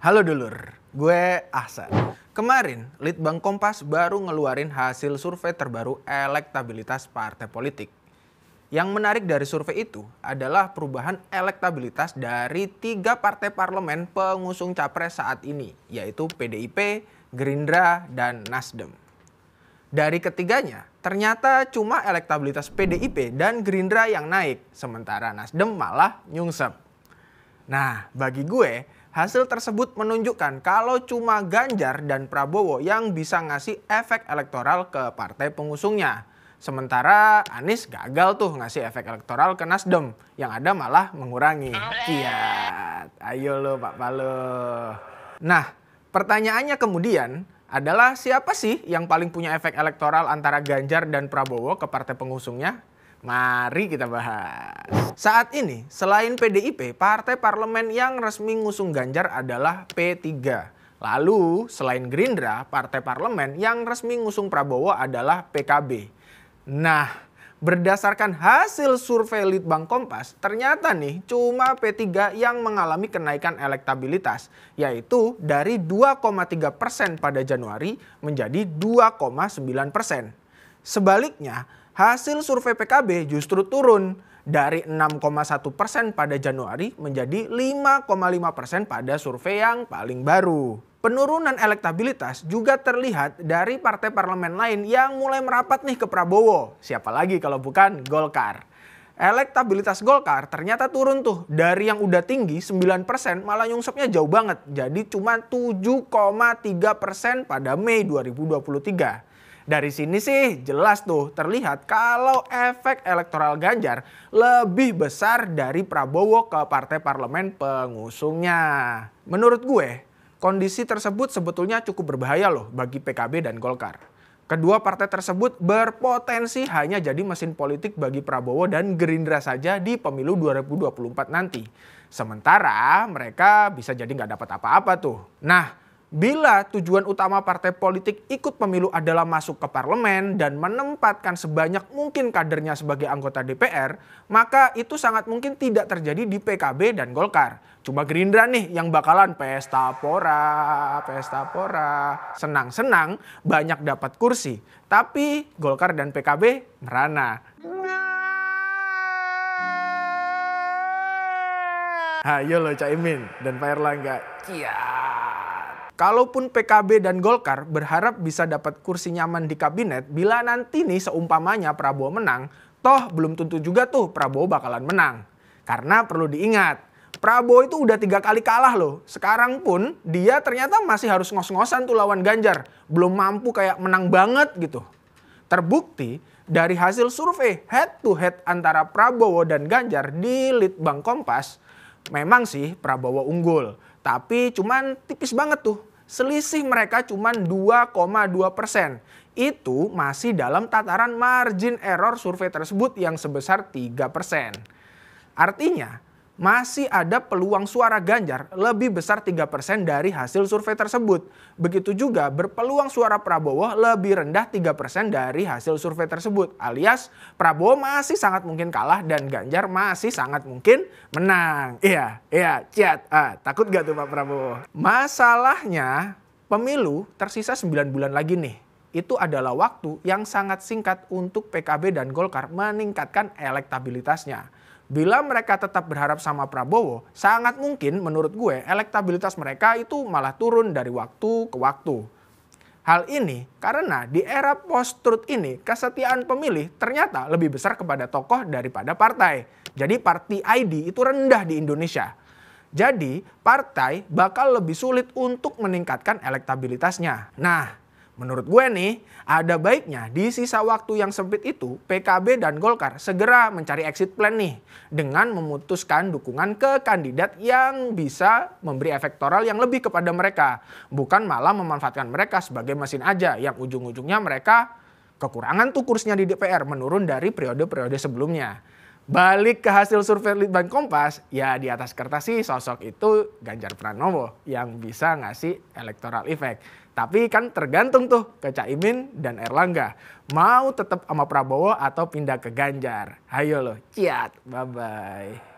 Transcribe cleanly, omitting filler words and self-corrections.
Halo dulur, gue Ahsan. Kemarin, Litbang Kompas baru ngeluarin hasil survei terbaru elektabilitas partai politik. Yang menarik dari survei itu adalah perubahan elektabilitas dari 3 partai parlemen pengusung capres saat ini, yaitu PDIP, Gerindra, dan Nasdem. Dari ketiganya, ternyata cuma elektabilitas PDIP dan Gerindra yang naik, sementara Nasdem malah nyungsep. Nah, bagi gue, hasil tersebut menunjukkan kalau cuma Ganjar dan Prabowo yang bisa ngasih efek elektoral ke partai pengusungnya. Sementara Anies gagal tuh ngasih efek elektoral ke Nasdem, yang ada malah mengurangi. Kiat, ayo lo Pak Palo. Nah, pertanyaannya kemudian adalah siapa sih yang paling punya efek elektoral antara Ganjar dan Prabowo ke partai pengusungnya? Mari kita bahas. Saat ini, selain PDIP, partai parlemen yang resmi ngusung Ganjar adalah P3. Lalu, selain Gerindra, partai parlemen yang resmi ngusung Prabowo adalah PKB. Nah, berdasarkan hasil survei Litbang Kompas, ternyata nih cuma P3 yang mengalami kenaikan elektabilitas, yaitu dari 2,3% pada Januari menjadi 2,9%. Sebaliknya, hasil survei PKB justru turun dari 6,1% pada Januari menjadi 5,5% pada survei yang paling baru. Penurunan elektabilitas juga terlihat dari partai parlemen lain yang mulai merapat nih ke Prabowo. Siapa lagi kalau bukan Golkar. Elektabilitas Golkar ternyata turun tuh dari yang udah tinggi 9% malah nyungsepnya jauh banget. Jadi cuma 7,3% pada Mei 2023. Dari sini sih jelas tuh terlihat kalau efek elektoral Ganjar lebih besar dari Prabowo ke partai parlemen pengusungnya. Menurut gue, kondisi tersebut sebetulnya cukup berbahaya loh bagi PKB dan Golkar. Kedua partai tersebut berpotensi hanya jadi mesin politik bagi Prabowo dan Gerindra saja di pemilu 2024 nanti. Sementara mereka bisa jadi nggak dapat apa-apa tuh. Nah, bila tujuan utama partai politik ikut pemilu adalah masuk ke parlemen dan menempatkan sebanyak mungkin kadernya sebagai anggota DPR, maka itu sangat mungkin tidak terjadi di PKB dan Golkar. Cuma Gerindra nih yang bakalan pesta pora. Senang-senang banyak dapat kursi, tapi Golkar dan PKB merana. Ayo lo Caimin dan Pak Erlangga. Kalaupun PKB dan Golkar berharap bisa dapat kursi nyaman di kabinet, bila nanti nih seumpamanya Prabowo menang, toh belum tentu juga tuh Prabowo bakalan menang. Karena perlu diingat, Prabowo itu udah 3 kali kalah loh. Sekarang pun dia ternyata masih harus ngos-ngosan tuh lawan Ganjar. Belum mampu kayak menang banget gitu. Terbukti dari hasil survei head to head antara Prabowo dan Ganjar di Litbang Kompas, memang sih Prabowo unggul. Tapi cuman tipis banget tuh. Selisih mereka cuma 2,2%. Itu masih dalam tataran margin error survei tersebut yang sebesar 3%. Artinya masih ada peluang suara Ganjar lebih besar 3% dari hasil survei tersebut. Begitu juga berpeluang suara Prabowo lebih rendah 3% dari hasil survei tersebut. Alias Prabowo masih sangat mungkin kalah dan Ganjar masih sangat mungkin menang. Takut gak tuh Pak Prabowo? Masalahnya pemilu tersisa 9 bulan lagi nih. Itu adalah waktu yang sangat singkat untuk PKB dan Golkar meningkatkan elektabilitasnya. Bila mereka tetap berharap sama Prabowo, sangat mungkin menurut gue elektabilitas mereka itu malah turun dari waktu ke waktu. Hal ini karena di era post-truth ini kesetiaan pemilih ternyata lebih besar kepada tokoh daripada partai. Jadi party ID itu rendah di Indonesia. Jadi partai bakal lebih sulit untuk meningkatkan elektabilitasnya. Nah, menurut gue nih, ada baiknya di sisa waktu yang sempit itu PKB dan Golkar segera mencari exit plan nih dengan memutuskan dukungan ke kandidat yang bisa memberi efektoral yang lebih kepada mereka. Bukan malah memanfaatkan mereka sebagai mesin aja yang ujung-ujungnya mereka kekurangan tuh kursinya di DPR menurun dari periode-periode sebelumnya. Balik ke hasil survei Litbang Kompas, ya di atas kertas sih sosok itu Ganjar Pranowo yang bisa ngasih electoral effect. Tapi kan tergantung tuh ke Caimin dan Erlangga. Mau tetap sama Prabowo atau pindah ke Ganjar. Ayo loh, ciat, bye-bye.